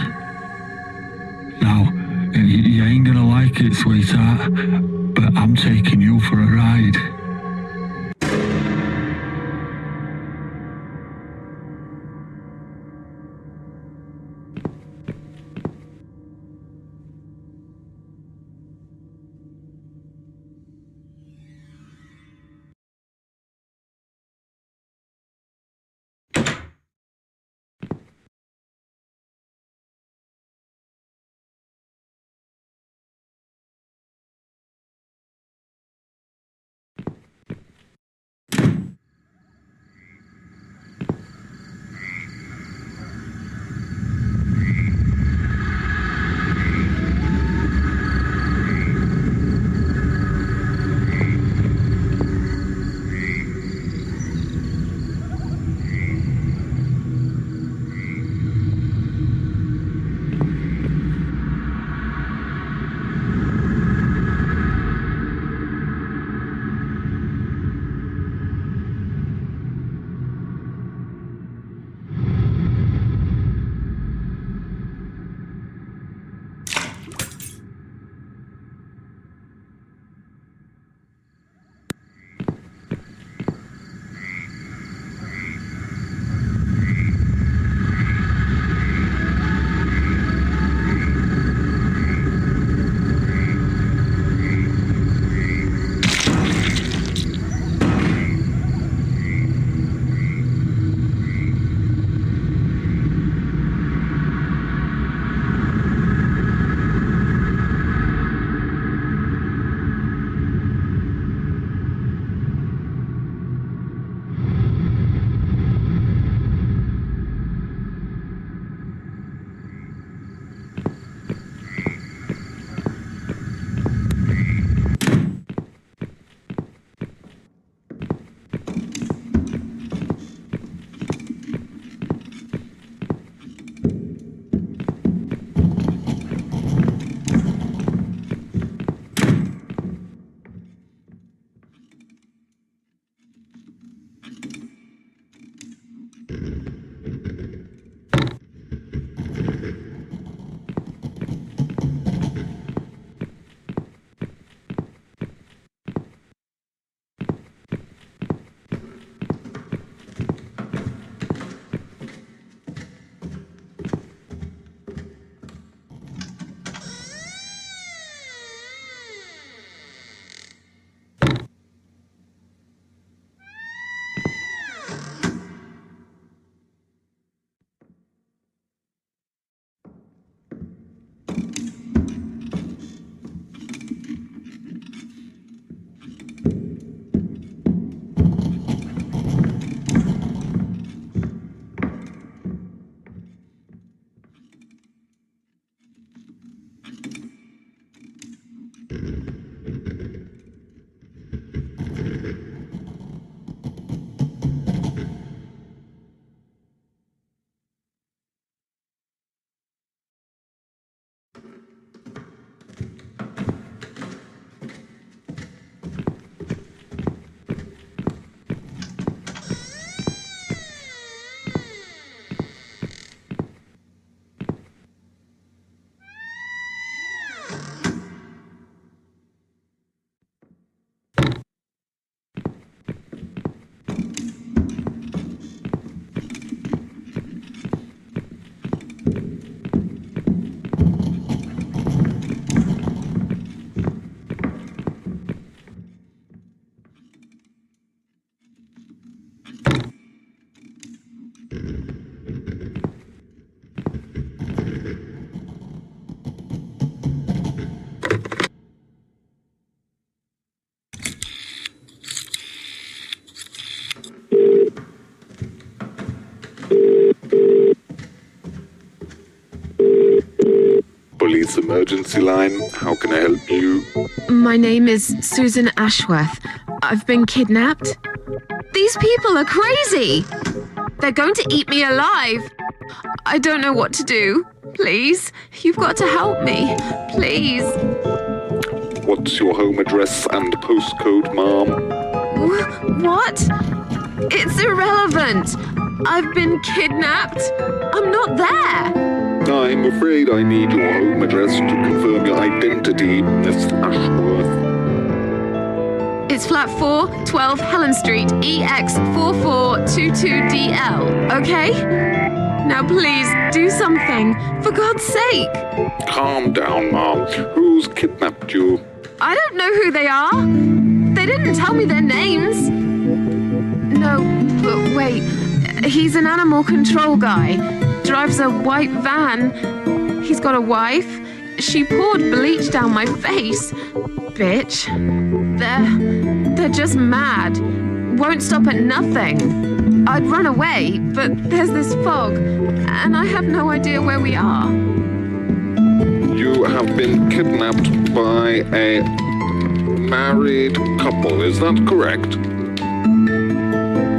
Now, you ain't gonna like it, sweetheart, but I'm taking you for a ride. police emergency line. How can I help you? My name is Susan Ashworth. I've been kidnapped. These people are crazy. They're going to eat me alive. I don't know what to do. Please, you've got to help me. Please. What's your home address and postcode, ma'am? What? It's irrelevant. I've been kidnapped. I'm not there. I'm afraid I need your home address to confirm your identity, Miss Ashworth. It's flat 4, 12 Helen Street, EX4422DL, okay? Now please, do something, for God's sake. Calm down, ma'am. Who's kidnapped you? I don't know who they are. They didn't tell me their names. No, but wait. He's an animal control guy. Drives a white van. He's got a wife. She poured bleach down my face. Bitch. They're just mad. Won't stop at nothing. I'd run away, but there's this fog, and I have no idea where we are. You have been kidnapped by a married couple, is that correct?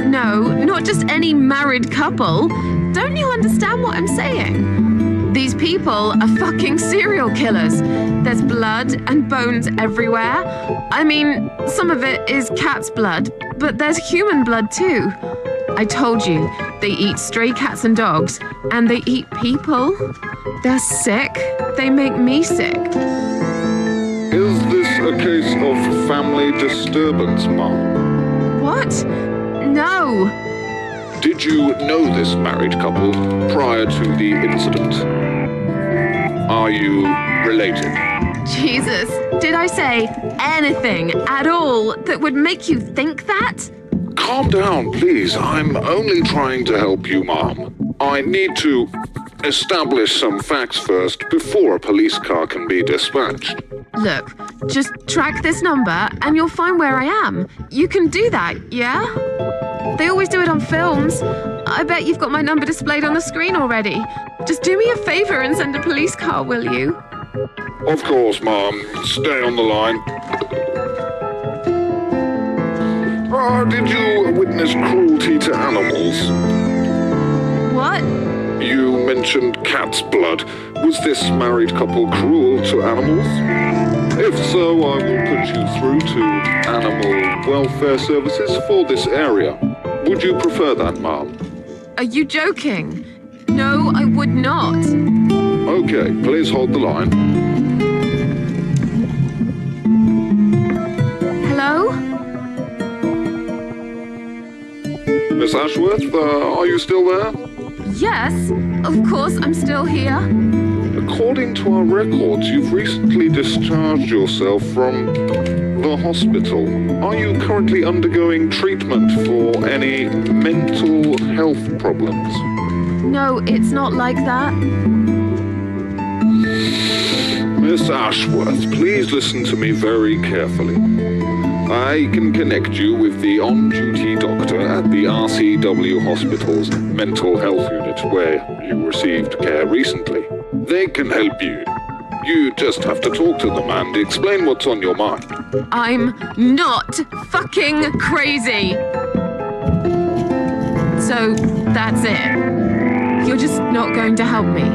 No, not just any married couple. Don't you understand what I'm saying? These people are fucking serial killers. There's blood and bones everywhere. I mean, some of it is cat's blood, but there's human blood too. I told you, they eat stray cats and dogs, and they eat people. They're sick. They make me sick. Is this a case of family disturbance, ma'am? What? No. Did you know this married couple prior to the incident? Are you related? Jesus, did I say anything at all that would make you think that? Calm down, please. I'm only trying to help you, ma'am. I need to establish some facts first before a police car can be dispatched. Look, just track this number and you'll find where I am. You can do that, yeah? They always do it on films. I bet you've got my number displayed on the screen already. Just do me a favor and send a police car, will you? Of course, ma'am. Stay on the line. Did you witness cruelty to animals? What? You mentioned cat's blood. Was this married couple cruel to animals? If so, I will put you through to Animal Welfare Services for this area. Would you prefer that, ma'am? Are you joking? No, I would not. Okay, please hold the line. Hello? Miss Ashworth, are you still there? Yes, of course I'm still here. According to our records, you've recently discharged yourself from the hospital. Are you currently undergoing treatment for any mental health problems? No, it's not like that. Miss Ashworth, please listen to me very carefully. I can connect you with the on-duty doctor at the RCW Hospital's mental health unit where you received care recently. They can help you. You just have to talk to them and explain what's on your mind. I'm not fucking crazy. So that's it. You're just not going to help me.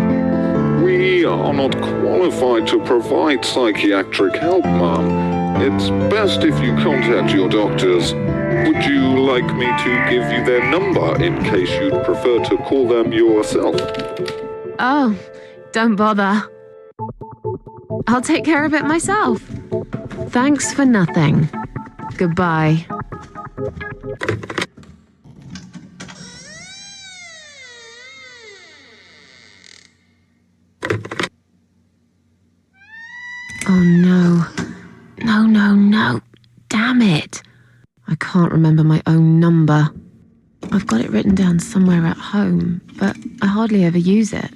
We are not qualified to provide psychiatric help, ma'am. It's best if you contact your doctors. Would you like me to give you their number in case you'd prefer to call them yourself? Oh, don't bother. I'll take care of it myself. Thanks for nothing. Goodbye. Oh no. No. Damn it. I can't remember my own number. I've got it written down somewhere at home, but I hardly ever use it.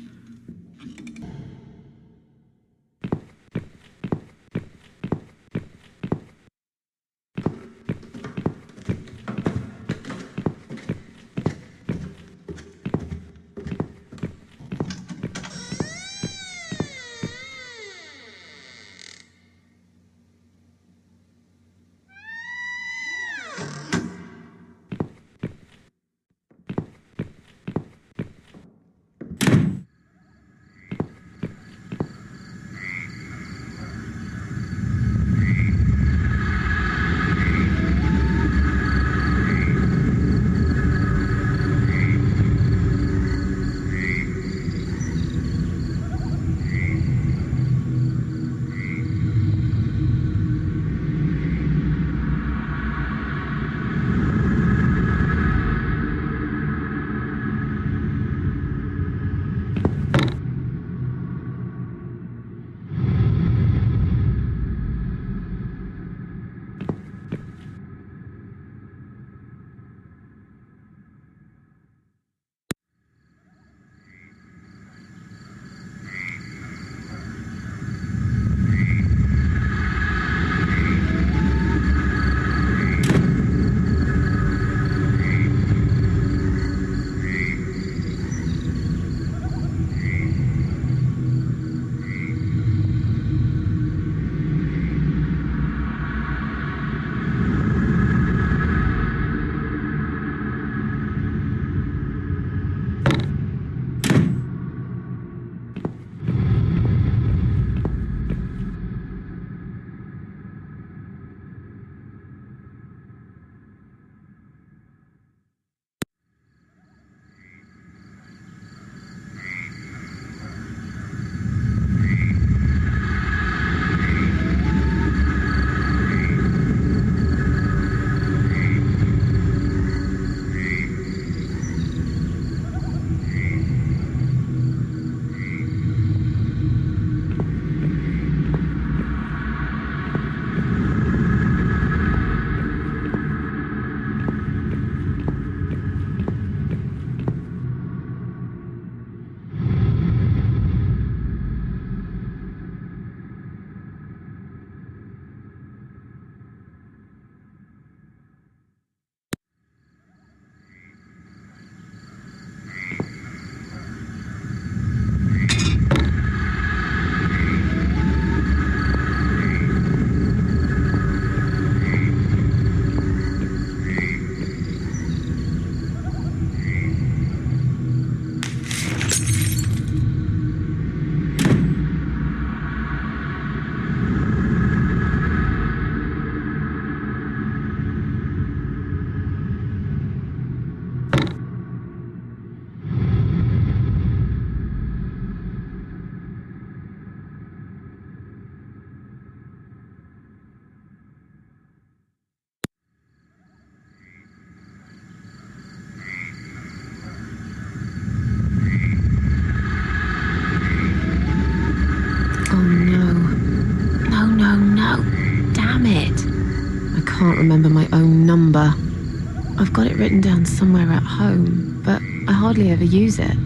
remember my own number. I've got it written down somewhere at home, but I hardly ever use it.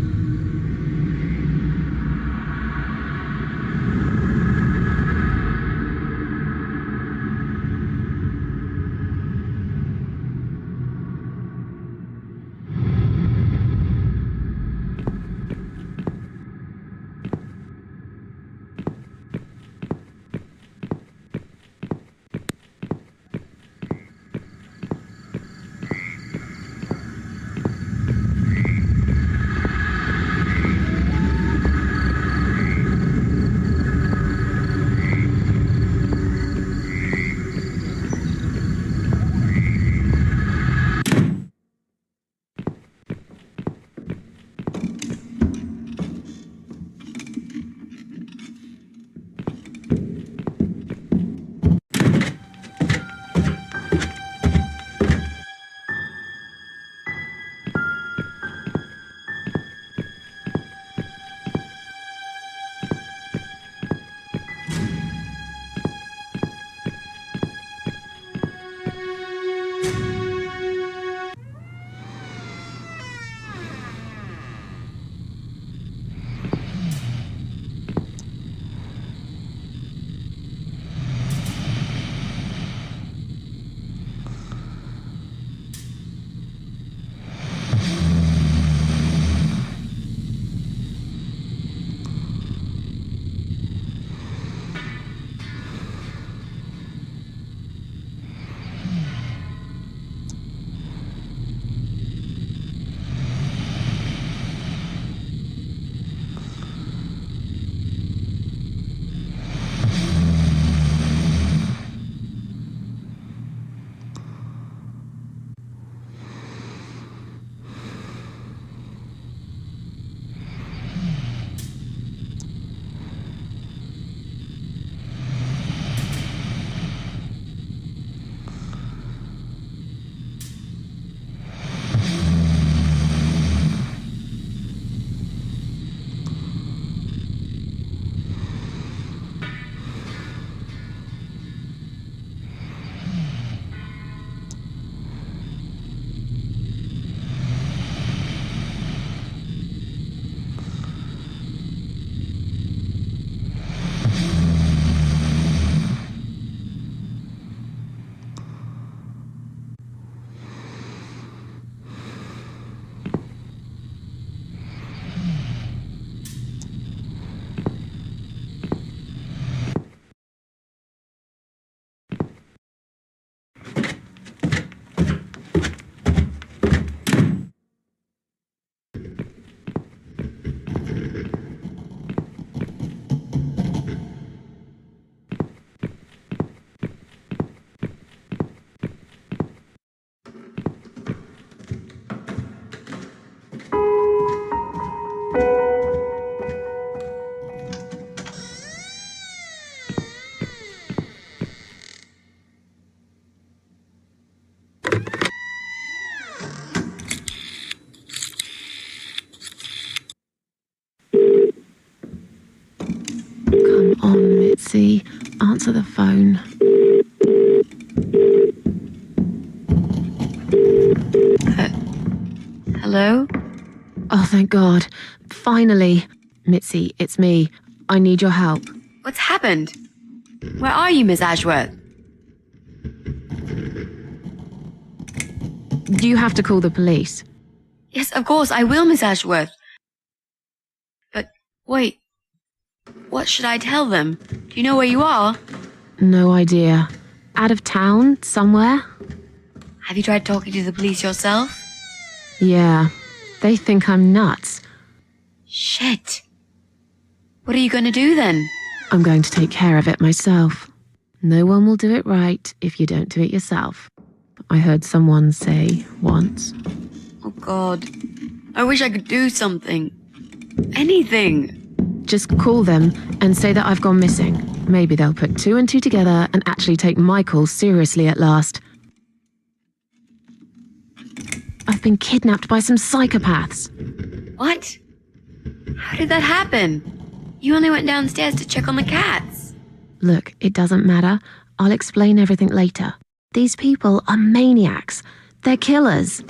Come on, Mitzi. Answer the phone. Hello? Oh, thank God. Finally. Mitzi, it's me. I need your help. What's happened? Where are you, Miss Ashworth? Do you have to call the police? Yes, of course, I will, Miss Ashworth. But, wait. What should I tell them? Do you know where you are? No idea. Out of town? Somewhere? Have you tried talking to the police yourself? Yeah. They think I'm nuts. Shit. What are you going to do then? I'm going to take care of it myself. No one will do it right if you don't do it yourself. I heard someone say once. Oh, God. I wish I could do something. Anything. Just call them and say that I've gone missing. Maybe they'll put two and two together and actually take my call seriously at last. I've been kidnapped by some psychopaths. What? How did that happen? You only went downstairs to check on the cats. Look, it doesn't matter. I'll explain everything later. These people are maniacs. They're killers.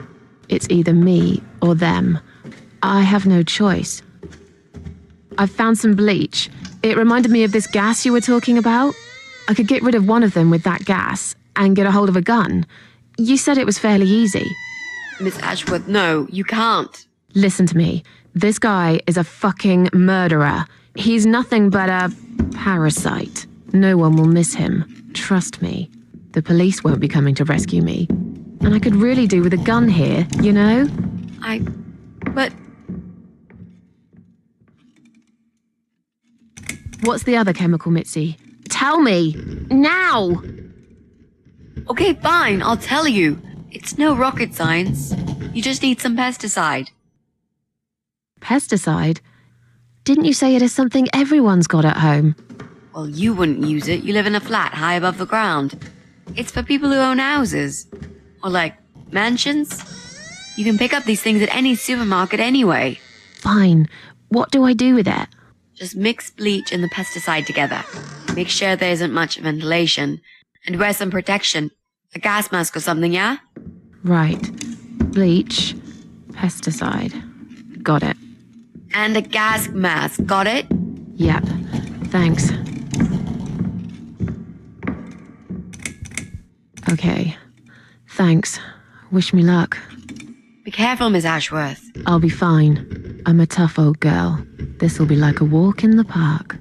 It's either me or them. I have no choice. I've found some bleach. It reminded me of this gas you were talking about. I could get rid of one of them with that gas and get a hold of a gun. You said it was fairly easy. Miss Ashworth, no, you can't. Listen to me. This guy is a fucking murderer. He's nothing but a parasite. No one will miss him. Trust me. The police won't be coming to rescue me. And I could really do with a gun here, you know? But What's the other chemical, Mitzi? Tell me! Now! okay, fine, I'll tell you. It's no rocket science. You just need some pesticide. Pesticide? Didn't you say it is something everyone's got at home? Well, you wouldn't use it. You live in a flat high above the ground. It's for people who own houses. Or like, mansions. You can pick up these things at any supermarket anyway. Fine. What do I do with it? Just mix bleach and the pesticide together. Make sure there isn't much ventilation. And wear some protection. A gas mask or something, yeah? Right. Bleach. Pesticide. Got it. And a gas mask, got it? Yep. Thanks. Okay. Thanks. Wish me luck. Be careful, Miss Ashworth. I'll be fine. I'm a tough old girl. This'll be like a walk in the park.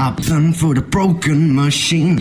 happen for the broken machine.